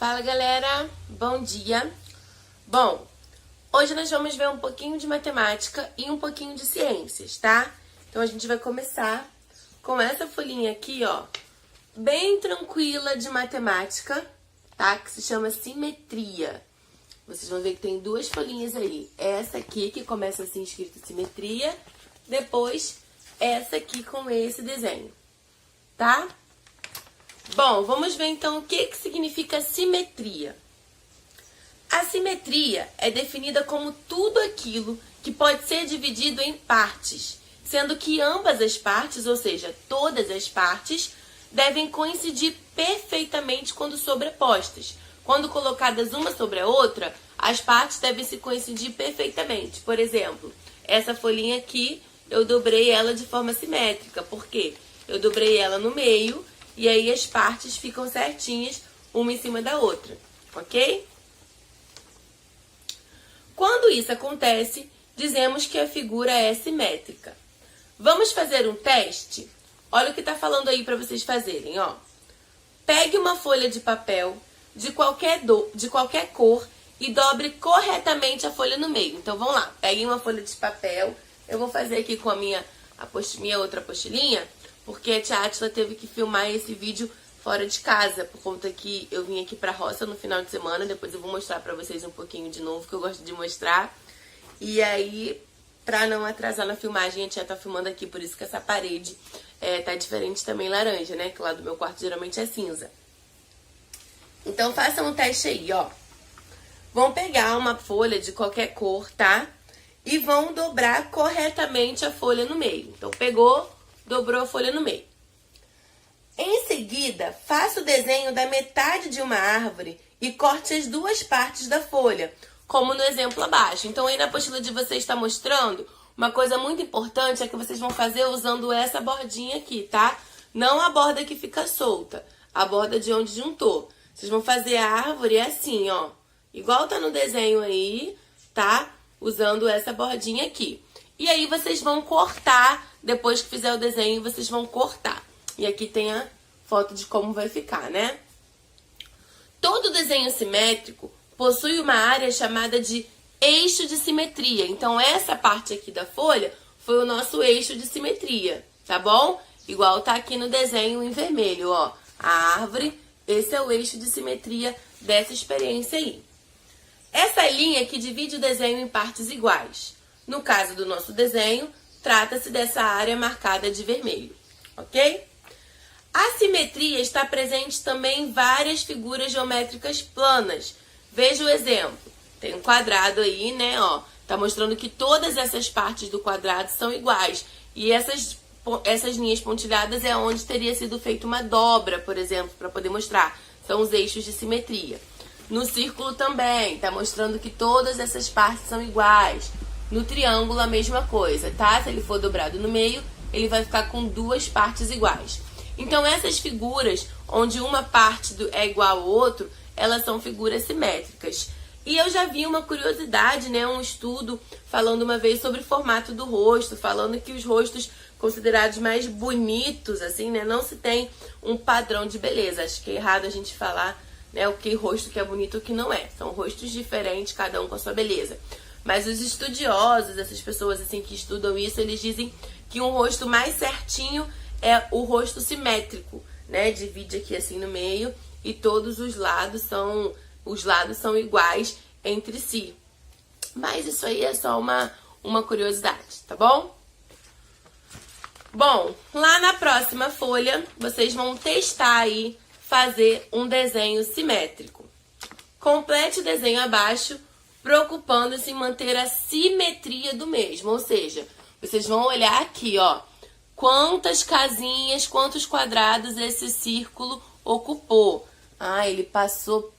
Fala galera, bom dia! Bom, hoje nós vamos ver um pouquinho de matemática e um pouquinho de ciências, tá? Então a gente vai começar com essa folhinha aqui, ó, bem tranquila de matemática, tá? Que se chama simetria. Vocês vão ver que tem duas folhinhas aí. Essa aqui que começa assim escrito simetria, depois essa aqui com esse desenho, tá? Bom, vamos ver então o que significa simetria. A simetria é definida como tudo aquilo que pode ser dividido em partes, sendo que ambas as partes, ou seja, todas as partes, devem coincidir perfeitamente quando sobrepostas. Quando colocadas uma sobre a outra, as partes devem se coincidir perfeitamente. Por exemplo, essa folhinha aqui, eu dobrei ela de forma simétrica. Por quê? Eu dobrei ela no meio e aí as partes ficam certinhas, uma em cima da outra, ok? Quando isso acontece, dizemos que a figura é simétrica. Vamos fazer um teste? Olha o que está falando aí para vocês fazerem, ó. Pegue uma folha de papel de qualquer cor e dobre corretamente a folha no meio. Então, vamos lá. Peguem uma folha de papel. Eu vou fazer aqui com a minha outra apostilinha, porque a tia Átila teve que filmar esse vídeo fora de casa, por conta que eu vim aqui pra roça no final de semana. Depois eu vou mostrar pra vocês um pouquinho de novo, que eu gosto de mostrar. E aí, pra não atrasar na filmagem, a tia tá filmando aqui, por isso que essa parede tá diferente também laranja, né? Que lá do meu quarto geralmente é cinza. Então, façam um teste aí, ó. Vão pegar uma folha de qualquer cor, tá? E vão dobrar corretamente a folha no meio. Então, pegou, dobrou a folha no meio. Em seguida, faça o desenho da metade de uma árvore e corte as duas partes da folha, como no exemplo abaixo. Então, aí na apostila de vocês está mostrando, uma coisa muito importante é que vocês vão fazer usando essa bordinha aqui, tá? Não a borda que fica solta, a borda de onde juntou. Vocês vão fazer a árvore assim, ó, igual tá no desenho aí, tá? Usando essa bordinha aqui. E aí vocês vão cortar, depois que fizer o desenho, vocês vão cortar. E aqui tem a foto de como vai ficar, né? Todo desenho simétrico possui uma área chamada de eixo de simetria. Então, essa parte aqui da folha foi o nosso eixo de simetria, tá bom? Igual tá aqui no desenho em vermelho, ó. A árvore, esse é o eixo de simetria dessa experiência aí. Essa linha que divide o desenho em partes iguais. No caso do nosso desenho, trata-se dessa área marcada de vermelho, ok? A simetria está presente também em várias figuras geométricas planas. Veja o exemplo. Tem um quadrado aí, né, ó. Tá mostrando que todas essas partes do quadrado são iguais. E essas linhas pontilhadas é onde teria sido feita uma dobra, por exemplo, para poder mostrar. São os eixos de simetria. No círculo também, tá mostrando que todas essas partes são iguais. No triângulo, a mesma coisa, tá? Se ele for dobrado no meio, ele vai ficar com duas partes iguais. Então, essas figuras, onde uma parte é igual ao outro, elas são figuras simétricas. E eu já vi uma curiosidade, né? Um estudo falando uma vez sobre o formato do rosto, falando que os rostos considerados mais bonitos, assim, né? Não se tem um padrão de beleza. Acho que é errado a gente falar, né, o que rosto que é bonito e o que não é. São rostos diferentes, cada um com a sua beleza. Mas os estudiosos, essas pessoas assim que estudam isso, eles dizem que um rosto mais certinho é o rosto simétrico, né? Divide aqui assim no meio e todos os lados são iguais entre si. Mas isso aí é só uma curiosidade, tá bom? Bom, lá na próxima folha, vocês vão testar aí fazer um desenho simétrico. Complete o desenho abaixo, preocupando-se em manter a simetria do mesmo. Ou seja, vocês vão olhar aqui, ó, quantas casinhas, quantos quadrados esse círculo ocupou. Ah, ele passou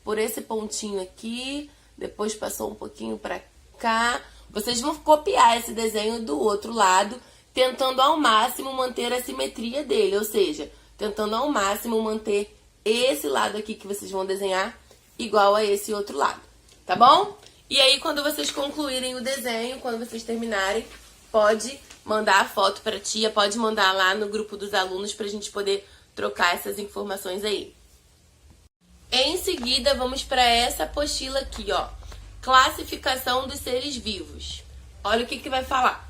por esse pontinho aqui, depois passou um pouquinho pra cá. Vocês vão copiar esse desenho do outro lado, tentando ao máximo manter a simetria dele, ou seja, tentando ao máximo manter esse lado aqui que vocês vão desenhar igual a esse outro lado, tá bom? E aí, quando vocês concluírem o desenho, quando vocês terminarem, pode mandar a foto pra tia, pode mandar lá no grupo dos alunos pra gente poder trocar essas informações aí. Em seguida, vamos para essa apostila aqui, ó. Classificação dos seres vivos. Olha o que vai falar.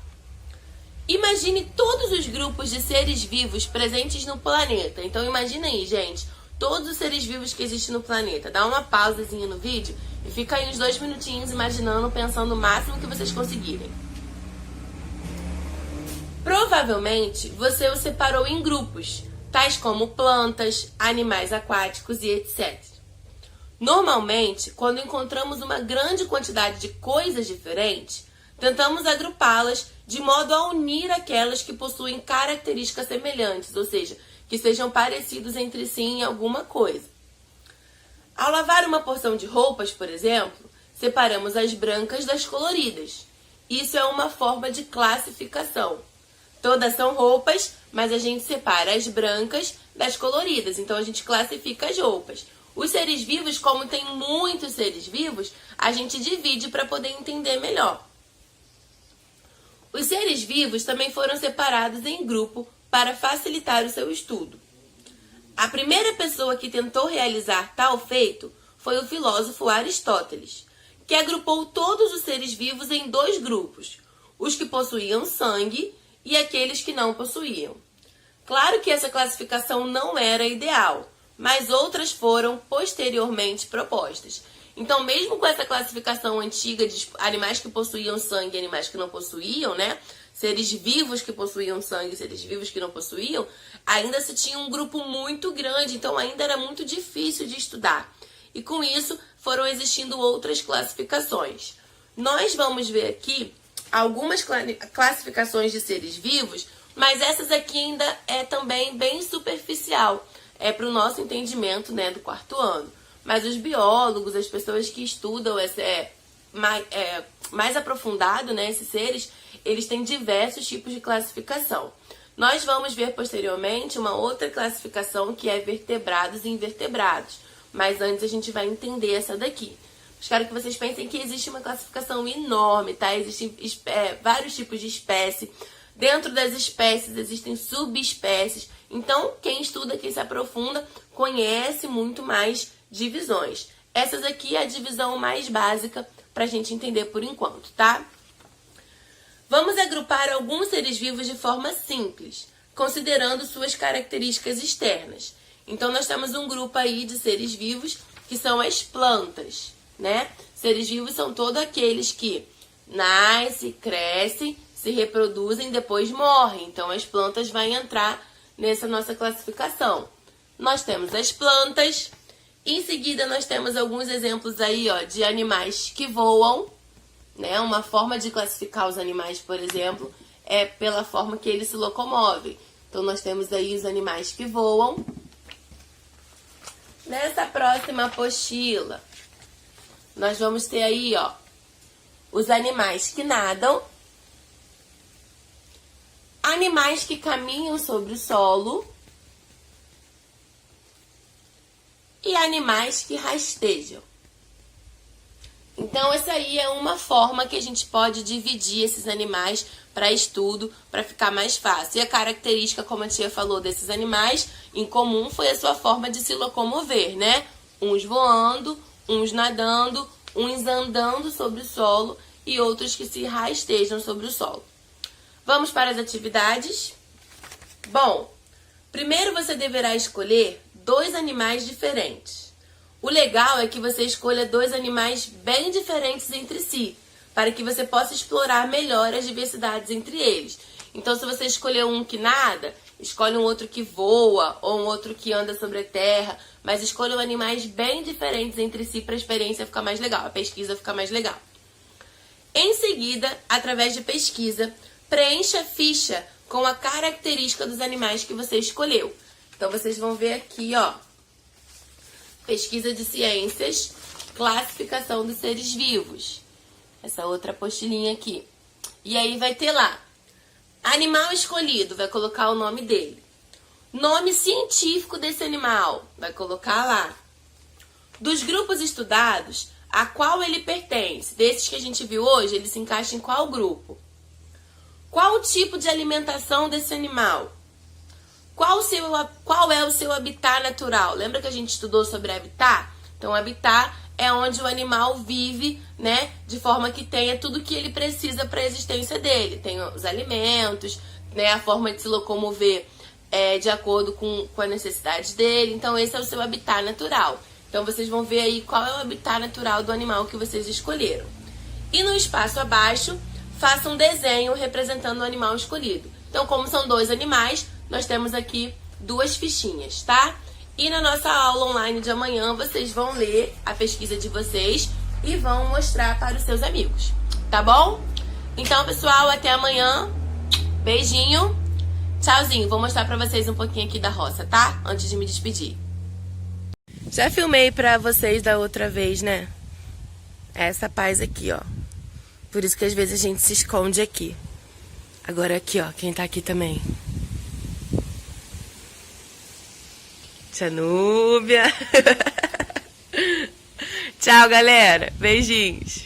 Imagine todos os grupos de seres vivos presentes no planeta. Então, imagina aí, gente, todos os seres vivos que existem no planeta. Dá uma pausazinha no vídeo e fica aí uns 2 minutinhos imaginando, pensando o máximo que vocês conseguirem. Provavelmente, você os separou em grupos, tais como plantas, animais aquáticos e etc. Normalmente, quando encontramos uma grande quantidade de coisas diferentes, tentamos agrupá-las de modo a unir aquelas que possuem características semelhantes, ou seja, que sejam parecidos entre si em alguma coisa. Ao lavar uma porção de roupas, por exemplo, separamos as brancas das coloridas. Isso é uma forma de classificação. Todas são roupas, mas a gente separa as brancas das coloridas, então a gente classifica as roupas. Os seres vivos, como tem muitos seres vivos, a gente divide para poder entender melhor. Os seres vivos também foram separados em grupo para facilitar o seu estudo. A primeira pessoa que tentou realizar tal feito foi o filósofo Aristóteles, que agrupou todos os seres vivos em 2 grupos, os que possuíam sangue e aqueles que não possuíam. Claro que essa classificação não era ideal, mas outras foram posteriormente propostas. Então, mesmo com essa classificação antiga de animais que possuíam sangue e animais que não possuíam, né? Seres vivos que possuíam sangue e seres vivos que não possuíam, ainda se tinha um grupo muito grande, então ainda era muito difícil de estudar. E com isso, foram existindo outras classificações. Nós vamos ver aqui algumas classificações de seres vivos, mas essas aqui ainda é também bem superficial. É para o nosso entendimento, né, do 4º ano. Mas os biólogos, as pessoas que estudam mais aprofundado, né, esses seres, eles têm diversos tipos de classificação. Nós vamos ver posteriormente uma outra classificação que é vertebrados e invertebrados. Mas antes a gente vai entender essa daqui. Mas quero que vocês pensem que existe uma classificação enorme, tá? Existem vários tipos de espécie. Dentro das espécies existem subespécies. Então, quem estuda, quem se aprofunda, conhece muito mais divisões. Essas aqui é a divisão mais básica para a gente entender por enquanto, tá? Vamos agrupar alguns seres vivos de forma simples, considerando suas características externas. Então, nós temos um grupo aí de seres vivos que são as plantas, né? Seres vivos são todos aqueles que nascem, crescem, se reproduzem, depois morrem. Então, as plantas vão entrar nessa nossa classificação. Nós temos as plantas. Em seguida, nós temos alguns exemplos aí, ó, de animais que voam, né? Uma forma de classificar os animais, por exemplo, é pela forma que eles se locomovem. Então, nós temos aí os animais que voam. Nessa próxima apostila, nós vamos ter aí, ó, os animais que nadam, animais que caminham sobre o solo e animais que rastejam. Então, essa aí é uma forma que a gente pode dividir esses animais para estudo, para ficar mais fácil. E a característica, como a tia falou, desses animais, em comum, foi a sua forma de se locomover, né? Uns voando, uns nadando, uns andando sobre o solo e outros que se rastejam sobre o solo. Vamos para as atividades? Bom, primeiro você deverá escolher 2 animais diferentes. O legal é que você escolha 2 animais bem diferentes entre si, para que você possa explorar melhor as diversidades entre eles. Então, se você escolher um que nada, escolhe um outro que voa ou um outro que anda sobre a terra, mas escolham animais bem diferentes entre si para a experiência ficar mais legal, a pesquisa ficar mais legal. Em seguida, através de pesquisa, preencha a ficha com a característica dos animais que você escolheu. Então, vocês vão ver aqui, ó, pesquisa de ciências, classificação dos seres vivos. Essa outra apostilinha aqui. E aí vai ter lá, animal escolhido, vai colocar o nome dele. Nome científico desse animal, vai colocar lá. Dos grupos estudados, a qual ele pertence. Desses que a gente viu hoje, ele se encaixa em qual grupo? Qual o tipo de alimentação desse animal? Qual é o seu habitat natural? Lembra que a gente estudou sobre habitat? Então, habitat é onde o animal vive, né? De forma que tenha tudo que ele precisa para a existência dele. Tem os alimentos, né? A forma de se locomover de acordo com as necessidades dele. Então, esse é o seu habitat natural. Então, vocês vão ver aí qual é o habitat natural do animal que vocês escolheram. E no espaço abaixo, faça um desenho representando o animal escolhido. Então, como são 2 animais, nós temos aqui 2 fichinhas, tá? E na nossa aula online de amanhã, vocês vão ler a pesquisa de vocês e vão mostrar para os seus amigos, tá bom? Então, pessoal, até amanhã. Beijinho. Tchauzinho. Vou mostrar pra vocês um pouquinho aqui da roça, tá? Antes de me despedir. Já filmei pra vocês da outra vez, né? Essa paz aqui, ó. Por isso que às vezes a gente se esconde aqui. Agora aqui, ó. Quem tá aqui também? Tia Núbia. Tchau, galera. Beijinhos.